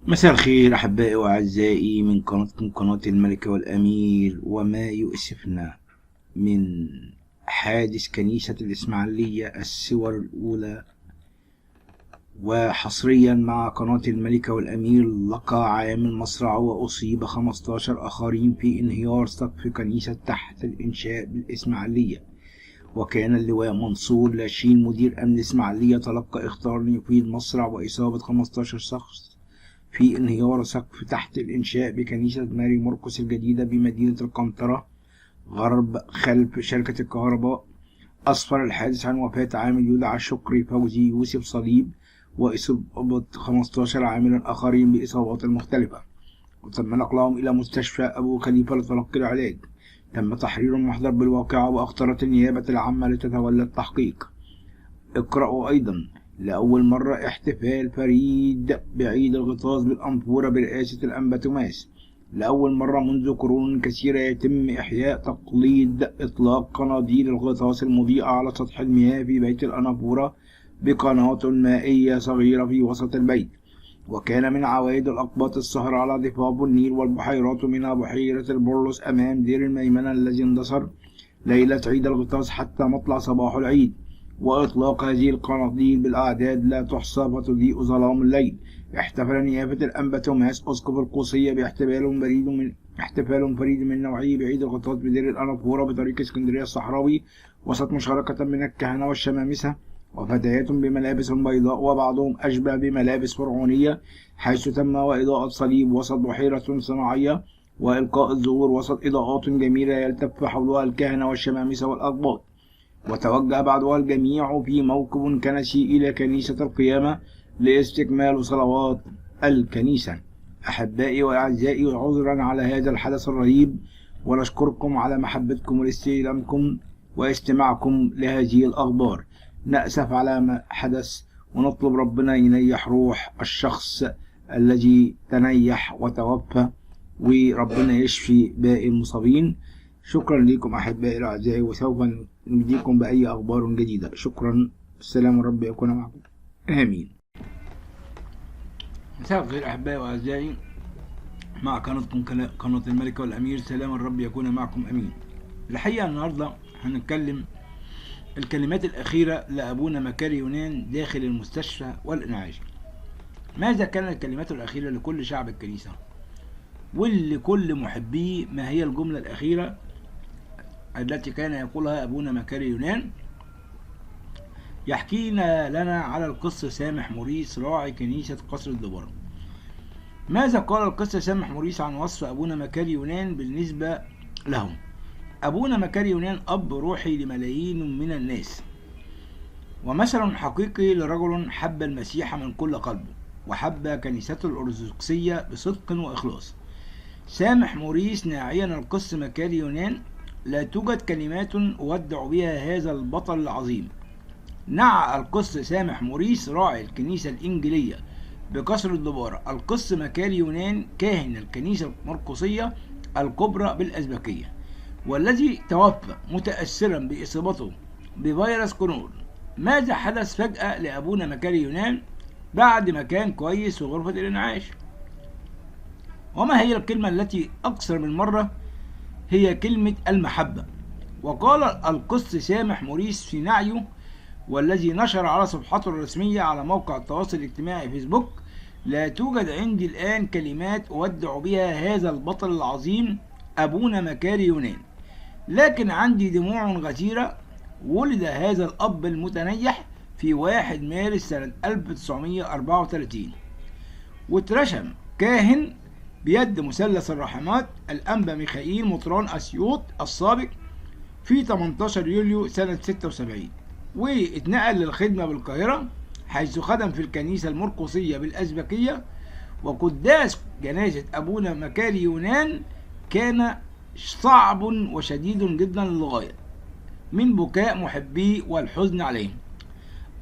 مساء الخير أحبائي وأعزائي من قناتكم قناة الملكة والأمير. وما يؤسفنا من حادث كنيسة الإسماعيلية الصور الأولى، وحصريا مع قناة الملكة والأمير لقى عامل مصرع وأصيب 15 آخرين في انهيار سقف كنيسة تحت الإنشاء بالإسماعيلية. وكان اللواء منصور لاشين مدير أمن الإسماعيلية تلقى إخطار يفيد مصرع وإصابة 15 شخص في انهيار سقف تحت الإنشاء بكنيسة ماري مرقس الجديدة بمدينة القنطرة غرب خلف شركة الكهرباء. أسفر الحادث عن وفاة عامل يدعى شكري فوزي يوسف صليب، وإصابة 15 عاملا آخرين بإصابات مختلفة، وتم نقلهم إلى مستشفى أبو خليفة لتلقي العلاج. تم تحرير المحضر بالواقعة، وأخطرت النيابة العامة لتتولى التحقيق. اقرأوا أيضا: لأول مرة احتفال فريد بعيد الغطاس بالأنفورة برئاسة الأنبا توماس. لأول مرة منذ قرون كثيرة يتم إحياء تقليد إطلاق قناديل الغطاس المضيئة على سطح المياه في بيت الأنافورة بقناة مائية صغيرة في وسط البيت. وكان من عوائد الأقباط السهر على ضفاف النيل والبحيرات، منها بحيرة البرلس أمام دير الميمنة الذي اندثر ليلة عيد الغطاس حتى مطلع صباح العيد، وإطلاق هذه القناديل بالأعداد لا تحصى وتضيء ظلام الليل. احتفل نيافة الأنبا توماس أسقف القوسية باحتفال فريد من نوعه بعيد الغطاس بدير الأنافورة بطريق اسكندرية الصحراوي، وسط مشاركة من الكهنة والشمامسة وفتيات بملابس بيضاء وبعضهم أشبه بملابس فرعونية، حيث تم وإضاءة صليب وسط بحيرة صناعية، وإلقاء الزهور وسط إضاءات جميلة يلتف حولها الكهنة والشمامسة والأقباط. وتوجه بعدها الجميع في موكب كنسي إلى كنيسة القيامة لاستكمال صلوات الكنيسة. أحبائي وأعزائي، عذرا على هذا الحدث الرهيب، ونشكركم على محبتكم واستلامكم واستماعكم لهذه الأخبار. نأسف على ما حدث، ونطلب ربنا ينيح روح الشخص الذي تنيح وتوفى، وربنا يشفي باقي المصابين. شكرا لكم أحبائي الأعزائي، وسوف نجيكم بأي أخبار جديدة. شكرا، السلام، رب يكون معكم، آمين. مساء الخير أحبائي وأعزائي، مع قناتكم قناة الملكة والأمير. سلام الرب يكون معكم، آمين. الحقيقة النهاردة هنتكلم الكلمات الأخيرة لأبونا مكاري يونان داخل المستشفى والإنعاش. ماذا كانت الكلمات الأخيرة لكل شعب الكنيسة ولكل محبيه؟ ما هي الجملة الأخيرة التي كان يقولها أبونا مكاري يونان؟ يحكينا لنا على القس سامح موريس راعي كنيسة قصر الدبارة. ماذا قال القس سامح موريس عن وصف أبونا مكاري يونان بالنسبة لهم؟ أبونا مكاري يونان أب روحي لملايين من الناس، ومثل حقيقي لرجل حب المسيح من كل قلبه، وحب كنيسته الأرثوذكسية بصدق وإخلاص. سامح موريس ناعيا القس مكاري يونان: لا توجد كلمات أودع بها هذا البطل العظيم. نعى القس سامح موريس راعي الكنيسة الإنجيلية بقصر الدبارة القس مكاري يونان كاهن الكنيسة المرقسية الكبرى بالأزبكية، والذي توفى متأثرا بإصابته بفيروس كورونا. ماذا حدث فجأة لأبونا مكاري يونان بعد ما كان كويس في غرفة الإنعاش؟ وما هي الكلمة التي أكثر من مرة هي كلمة المحبة؟ وقال القس سامح موريس في نعيه، والذي نشر على صفحته الرسمية على موقع التواصل الاجتماعي فيسبوك: لا توجد عندي الآن كلمات أودع بها هذا البطل العظيم أبونا مكاري يونان، لكن عندي دموع غزيرة. ولد هذا الأب المتنيح في 1 مارس سنة 1934، واترشم كاهن بيد مثلث الرحمات الأنبا ميخائيل مطران أسيوط السابق في 18 يوليو سنة 76، واتنقل للخدمة بالقاهرة، حيث خدم في الكنيسة المرقسية بالأزبكية. وقداس جنازة أبونا مكاري يونان كان صعب وشديد جدا للغاية من بكاء محبيه والحزن عليهم.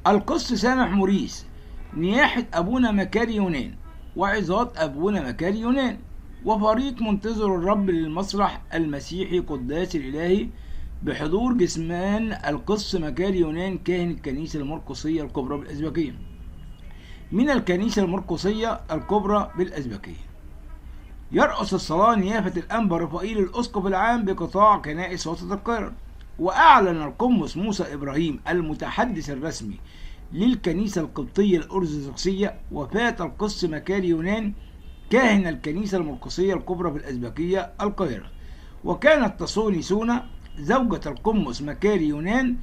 القس سامح موريس: نياحة أبونا مكاري يونان، وعظات أبونا مكاري يونان، وفريق منتظر الرب للمسرح المسيحي قداس الإلهي بحضور جسمان القس مكاري يونان كاهن الكنيسة المرقسية الكبرى بالأزبكية. من الكنيسة المرقسية الكبرى بالأزبكية. يرأس الصلاة نيافة الأنبا رفائيل الأسقف العام بقطاع كنائس وسط القاهرة. وأعلن القمص موسى إبراهيم المتحدث الرسمي للكنيسة القبطية الأرثوذكسية وفاة القس مكاري يونان كاهن الكنيسة المرقسية الكبرى بالأزبكية القاهرة. وكانت تصوني سونا زوجة القمص مكاري يونان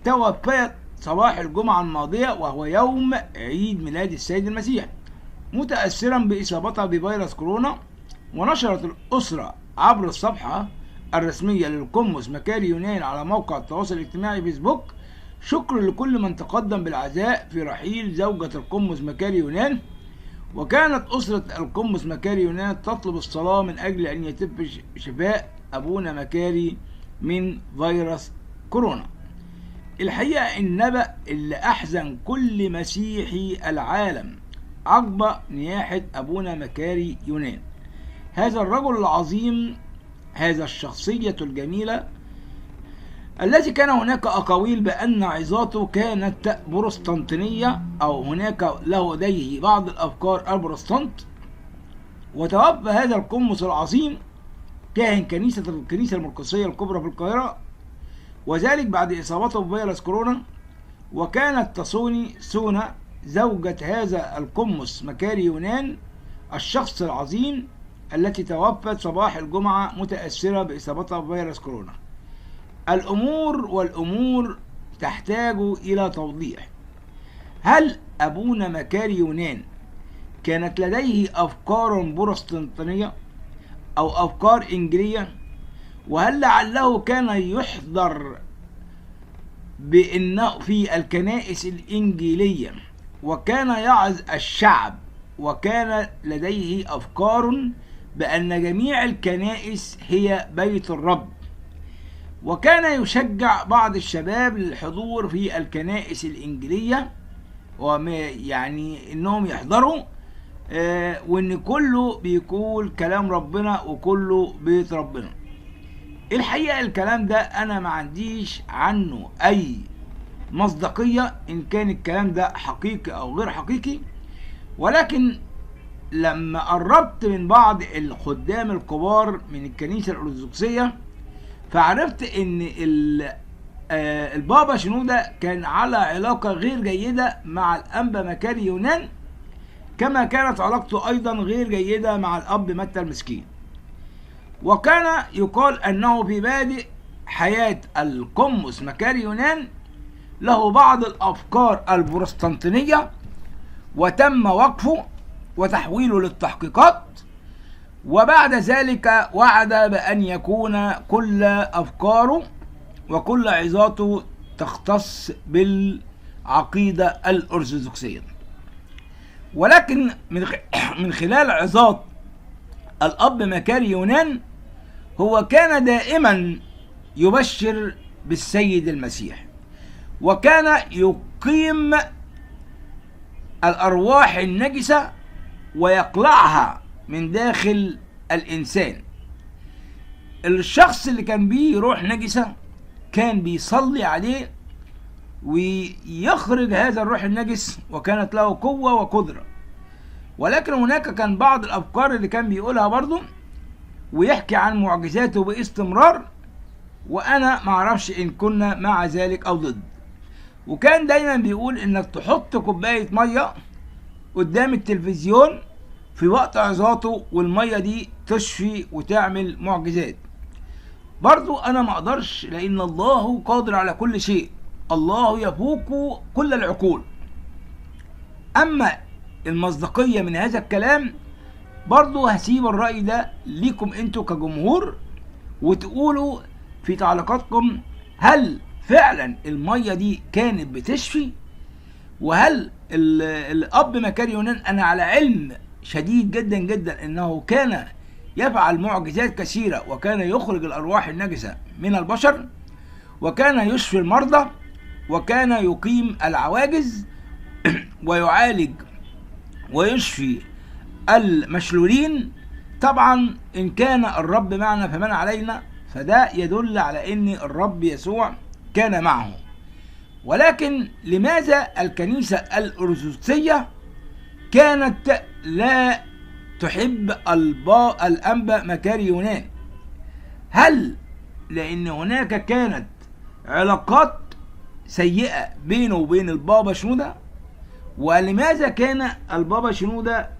توفيت صباح الجمعة الماضية وهو يوم عيد ميلاد السيد المسيح متأثرا بإصابتها بفيروس كورونا. ونشرت الأسرة عبر الصفحة الرسمية للقمص مكاري يونان على موقع التواصل الاجتماعي فيسبوك شكر لكل من تقدم بالعزاء في رحيل زوجة القمص مكاري يونان. وكانت أسرة القمص مكاري يونان تطلب الصلاة من أجل أن يتم شفاء أبونا مكاري من فيروس كورونا. الحقيقة النبأ اللي أحزن كل مسيحي العالم عقب نياحة أبونا مكاري يونان، هذا الرجل العظيم، هذا الشخصية الجميلة الذي كان هناك أقاويل بأن عظاته كانت بروستانتينية أو هناك له لديه بعض الأفكار البروستانت. وتوفى هذا القمص العظيم كاهن الكنيسة المرقسية الكبرى في القاهرة، وذلك بعد إصابته بفيروس كورونا. وكانت تصوني سونا زوجة هذا القمص مكاري يونان الشخص العظيم التي توفت صباح الجمعة متأثرة بإصابتها بفيروس كورونا. الأمور تحتاج إلى توضيح. هل أبونا مكاري يونان كانت لديه أفكار بروتستانتية أو أفكار إنجيلية؟ وهل لعله كان يحضر بأنه في الكنائس الإنجيلية وكان يعظ الشعب وكان لديه أفكار بأن جميع الكنائس هي بيت الرب، وكان يشجع بعض الشباب للحضور في الكنائس الإنجيلية يعني إنهم يحضروا وإن كله بيقول كلام ربنا وكله بيت ربنا. الحقيقة الكلام ده أنا ما عنديش عنه أي مصداقية إن كان الكلام ده حقيقي أو غير حقيقي، ولكن لما قربت من بعض الخدام الكبار من الكنيسة الأرثوذكسية فعرفت إن البابا شنودة كان على علاقة غير جيدة مع الأنبا مكاري يونان، كما كانت علاقته أيضا غير جيدة مع الأب متى المسكين. وكان يقال أنه في بادئ حياة القمص مكاري يونان له بعض الأفكار البروتستانتينية وتم وقفه وتحويله للتحقيقات، وبعد ذلك وعد بأن يكون كل أفكاره وكل عظاته تختص بالعقيدة الأرثوذكسية. ولكن من خلال عظات الأب مكاري يونان هو كان دائما يبشر بالسيد المسيح، وكان يقيم الأرواح النجسة ويقلعها من داخل الإنسان. الشخص اللي كان بيه روح نجسة كان بيصلي عليه ويخرج هذا الروح النجس، وكانت له قوة وقدرة. ولكن هناك كان بعض الأفكار اللي كان بيقولها برضو ويحكي عن معجزاته باستمرار، وأنا معرفش إن كنا مع ذلك أو ضد. وكان دايما بيقول إنك تحط كوباية مية قدام التلفزيون في وقت عظاته والمية دي تشفي وتعمل معجزات. برضو أنا ما أقدرش، لأن الله قادر على كل شيء، الله يفوق كل العقول. أما المصداقية من هذا الكلام برضو هسيب الرأي ده ليكم انتوا كجمهور، وتقولوا في تعليقاتكم هل فعلا المية دي كانت بتشفي، وهل الأب مكاري يونان أنا على علم شديد جدا جدا انه كان يفعل معجزات كثيرة، وكان يخرج الأرواح النجسة من البشر، وكان يشفي المرضى، وكان يقيم العواجز ويعالج ويشفي المشلولين. طبعا إن كان الرب معنا فمن علينا، فده يدل على أن الرب يسوع كان معه. ولكن لماذا الكنيسة الأرثوذكسية كانت لا تحب الأنبا مكاري يونان؟ هل لأن هناك كانت علاقات سيئة بينه وبين البابا شنودة؟ ولماذا كان البابا شنودة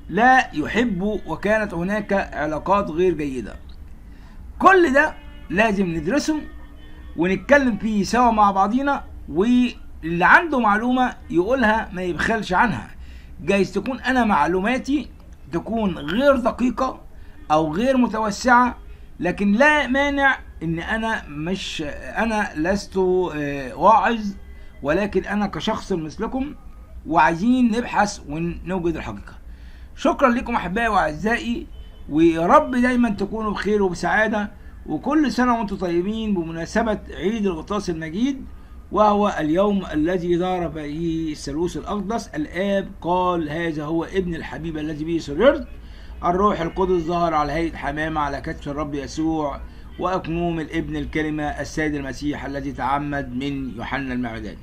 لا يحبه وكانت هناك علاقات غير جيدة؟ كل ده لازم ندرسه ونتكلم فيه سوا مع بعضينا، واللي عنده معلومة يقولها ما يبخلش عنها. جايز تكون أنا معلوماتي تكون غير دقيقة أو غير متوسعة، لكن لا مانع إن أنا لست واعظ، ولكن أنا كشخص مثلكم وعايزين نبحث ونوجد الحقيقة. شكرا لكم أحبائي وأعزائي، ويا رب دايما تكونوا بخير وبسعادة، وكل سنة وانتم طيبين بمناسبة عيد الغطاس المجيد، وهو اليوم الذي ظهر فيه الثالوث الأقدس. الآب قال هذا هو ابن الحبيب الذي به سررت. الروح القدس ظهر على هيئة حمامة على كتف الرب يسوع، وأكنوم الابن الكلمة السيد المسيح الذي تعمد من يوحنا المعمدان.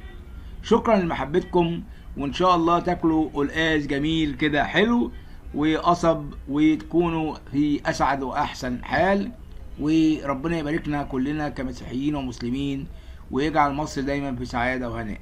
شكرا لمحبتكم، وإن شاء الله تاكلوا قلقاس جميل كده حلو وقصب، وتكونوا في أسعد وأحسن حال، وربنا يباركنا كلنا كمسيحيين ومسلمين، ويجعل مصر دايما في سعادة وهناء.